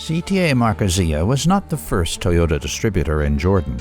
CTA Markazia was not the first Toyota distributor in Jordan.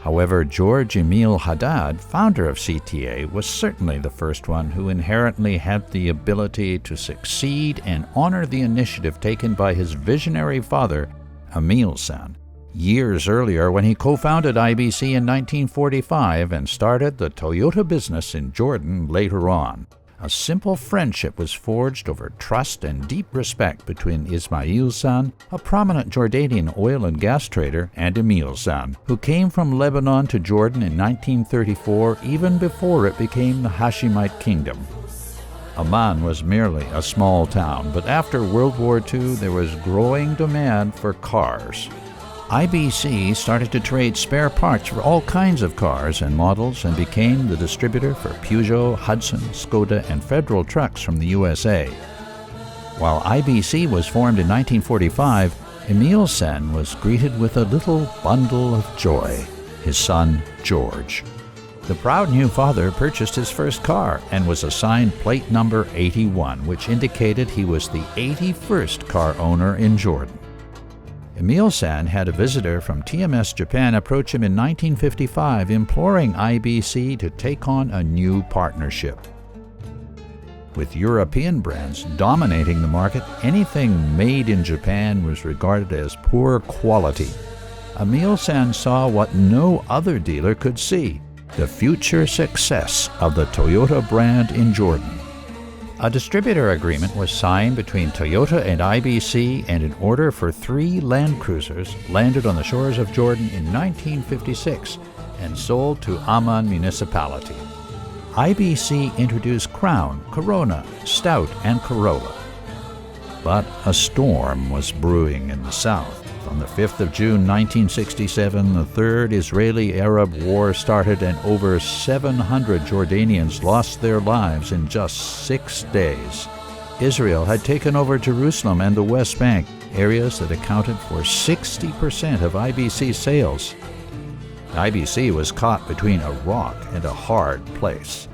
However, George Emil Haddad, founder of CTA, was certainly the first one who inherently had the ability to succeed and honor the initiative taken by his visionary father, Emil-san, years earlier when he co-founded IBC in 1945 and started the Toyota business in Jordan later on. A simple friendship was forged over trust and deep respect between Ismail-san, a prominent Jordanian oil and gas trader, and Emil-san, who came from Lebanon to Jordan in 1934, even before it became the Hashemite kingdom. Amman was merely a small town, but after World War II there was growing demand for cars. IBC started to trade spare parts for all kinds of cars and models and became the distributor for Peugeot, Hudson, Skoda, and Federal trucks from the USA. While IBC was formed in 1945, Emil-san was greeted with a little bundle of joy, his son George. The proud new father purchased his first car and was assigned plate number 81, which indicated he was the 81st car owner in Jordan. Emil-san had a visitor from TMS Japan approach him in 1955, imploring IBC to take on a new partnership. With European brands dominating the market, anything made in Japan was regarded as poor quality. Emil-san saw what no other dealer could see: the future success of the Toyota brand in Jordan. A distributor agreement was signed between Toyota and IBC, and an order for 3 Land Cruisers landed on the shores of Jordan in 1956 and sold to Amman municipality. IBC introduced Crown, Corona, Stout, and Corolla. But a storm was brewing in the south. On the 5th of June 1967, the Third Israeli-Arab War started and over 700 Jordanians lost their lives in just 6 days. Israel had taken over Jerusalem and the West Bank, areas that accounted for 60% of IBC's sales. IBC was caught between a rock and a hard place.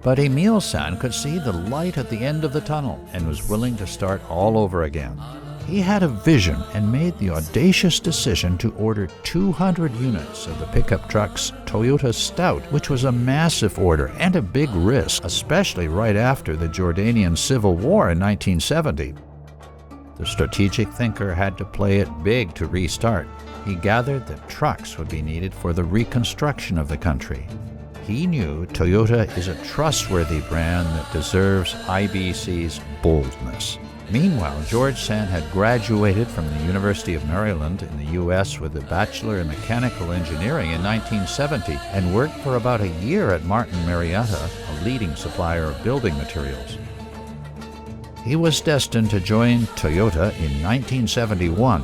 But Emil-san could see the light at the end of the tunnel and was willing to start all over again. He had a vision and made the audacious decision to order 200 units of the pickup truck's Toyota Stout, which was a massive order and a big risk, especially right after the Jordanian Civil War in 1970. The strategic thinker had to play it big to restart. He gathered that trucks would be needed for the reconstruction of the country. He knew Toyota is a trustworthy brand that deserves IBC's boldness. Meanwhile, George San had graduated from the University of Maryland in the U.S. with a Bachelor in Mechanical Engineering in 1970 and worked for about a year at Martin Marietta, a leading supplier of building materials. He was destined to join Toyota in 1971.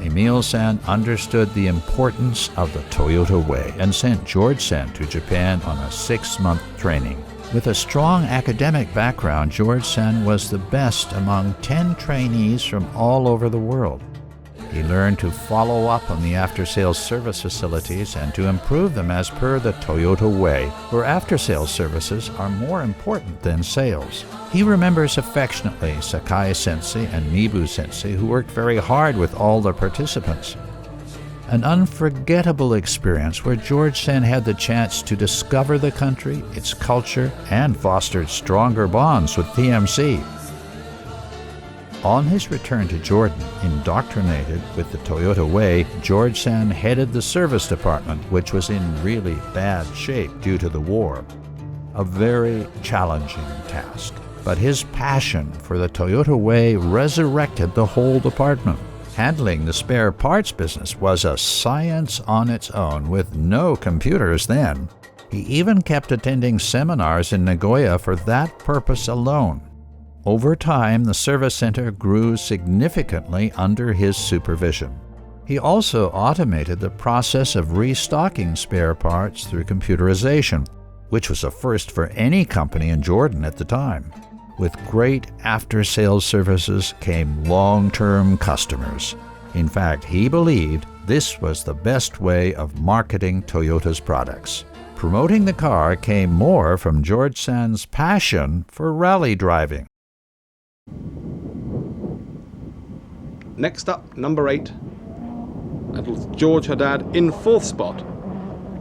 Emil-san understood the importance of the Toyota way and sent George San to Japan on a 6-month training. With a strong academic background, George San was the best among 10 trainees from all over the world. He learned to follow up on the after-sales service facilities and to improve them as per the Toyota way, where after-sales services are more important than sales. He remembers affectionately Sakai-sensei and Mibu-sensei, who worked very hard with all the participants. An unforgettable experience where George San had the chance to discover the country, its culture, and fostered stronger bonds with TMC. On his return to Jordan, indoctrinated with the Toyota way, George San headed the service department, which was in really bad shape due to the war. A very challenging task, but his passion for the Toyota way resurrected the whole department. Handling the spare parts business was a science on its own, with no computers then. He even kept attending seminars in Nagoya for that purpose alone. Over time, the service center grew significantly under his supervision. He also automated the process of restocking spare parts through computerization, which was a first for any company in Jordan at the time. With great after-sales services came long-term customers. In fact, he believed this was the best way of marketing Toyota's products. Promoting the car came more from George San's passion for rally driving. Next up, number 8, that was George Haddad in 4th spot,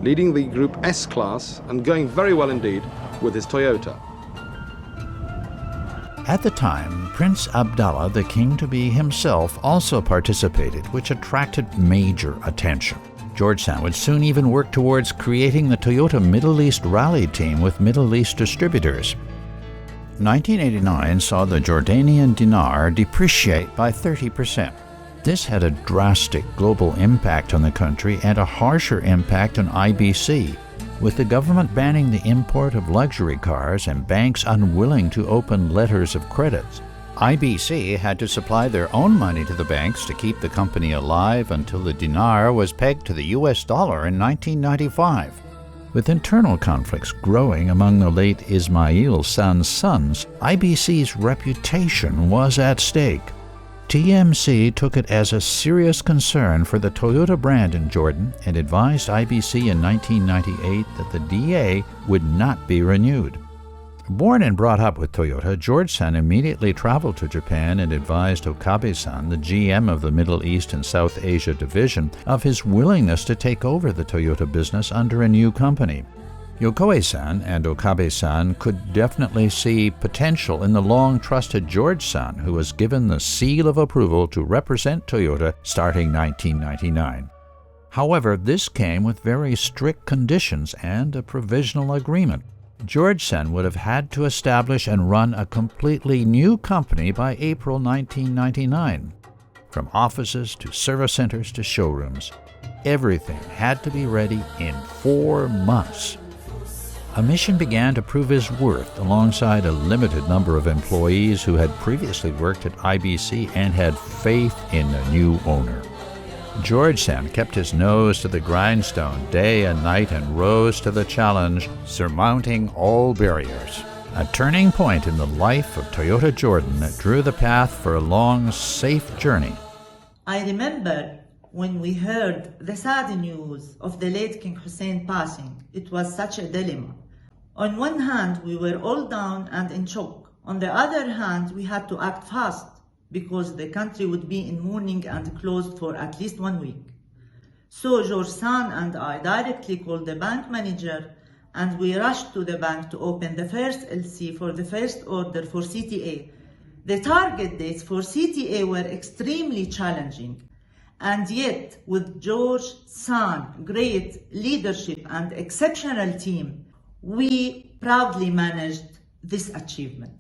leading the Group S class and going very well indeed with his Toyota. At the time, Prince Abdallah, the king-to-be himself, also participated, which attracted major attention. George would soon even work towards creating the Toyota Middle East Rally Team with Middle East distributors. 1989 saw the Jordanian dinar depreciate by 30%. This had a drastic global impact on the country and a harsher impact on IBC, with the government banning the import of luxury cars and banks unwilling to open letters of credit. IBC had to supply their own money to the banks to keep the company alive until the dinar was pegged to the US dollar in 1995. With internal conflicts growing among the late Ismail San's sons, IBC's reputation was at stake. TMC took it as a serious concern for the Toyota brand in Jordan and advised IBC in 1998 that the DA would not be renewed. Born and brought up with Toyota, George-san immediately traveled to Japan and advised Okabe-san, the GM of the Middle East and South Asia division, of his willingness to take over the Toyota business under a new company. Yokoe-san and Okabe-san could definitely see potential in the long-trusted George-san, who was given the seal of approval to represent Toyota starting 1999. However, this came with very strict conditions and a provisional agreement. George-san would have had to establish and run a completely new company by April 1999. From offices to service centers to showrooms, everything had to be ready in 4 months. A mission began to prove his worth alongside a limited number of employees who had previously worked at IBC and had faith in the new owner. George-san kept his nose to the grindstone day and night and rose to the challenge, surmounting all barriers. A turning point in the life of Toyota Jordan that drew the path for a long, safe journey. I remember when we heard the sad news of the late King Hussein passing. It was such a dilemma. On one hand, we were all down and in shock. On the other hand, we had to act fast, because the country would be in mourning and closed for at least 1 week. So George-san and I directly called the bank manager and we rushed to the bank to open the first LC for the first order for CTA. The target dates for CTA were extremely challenging, and yet with George-san, great leadership and exceptional team, we proudly managed this achievement.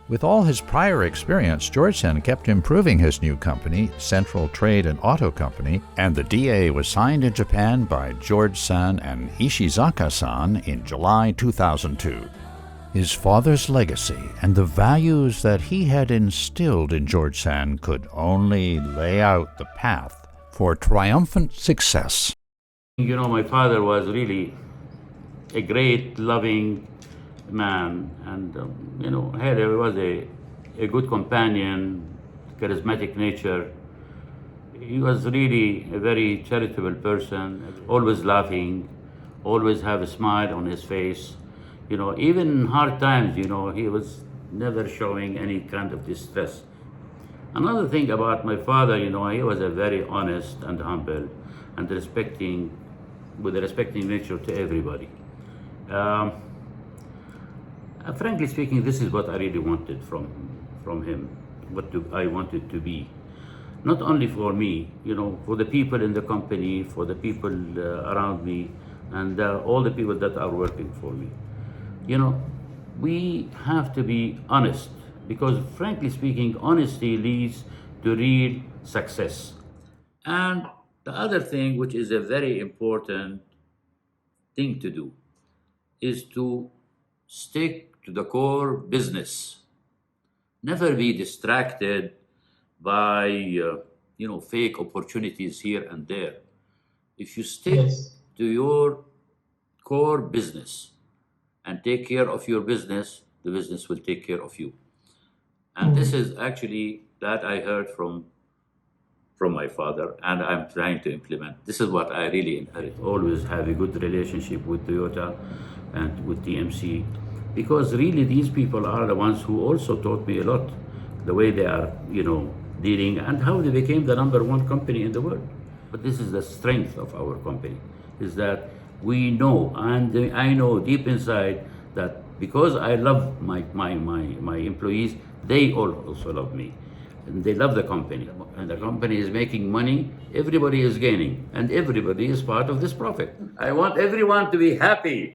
With all his prior experience, George-san kept improving his new company, Central Trade and Auto Company, and the DA was signed in Japan by George-san and Ishizaka-san in July 2002. His father's legacy and the values that he had instilled in George-san could only lay out the path for triumphant success. You know, my father was really a great, loving man, and was a good companion, charismatic nature. He was really a very charitable person, always laughing, always have a smile on his face. Even in hard times, he was never showing any kind of distress. Another thing about my father, he was a very honest and humble and with a respecting nature to everybody. Frankly speaking, this is what I really wanted from him, I wanted to be. Not only for me, for the people in the company, for the people around me, and all the people that are working for me. We have to be honest, because frankly speaking, honesty leads to real success. And the other thing, which is a very important thing to do, is to stick to the core business. Never be distracted by fake opportunities here and there. If you stick to your core business and take care of your business, the business will take care of you. And this is actually that I heard from my father, and I'm trying to implement. This is what I really inherit. Always have a good relationship with Toyota and with TMC, because really these people are the ones who also taught me a lot. The way they are, dealing and how they became the #1 company in the world. But this is the strength of our company, is that we know, and I know deep inside that because I love my employees, they all also love me. And they love the company. And the company is making money, everybody is gaining, and everybody is part of this profit. I want everyone to be happy.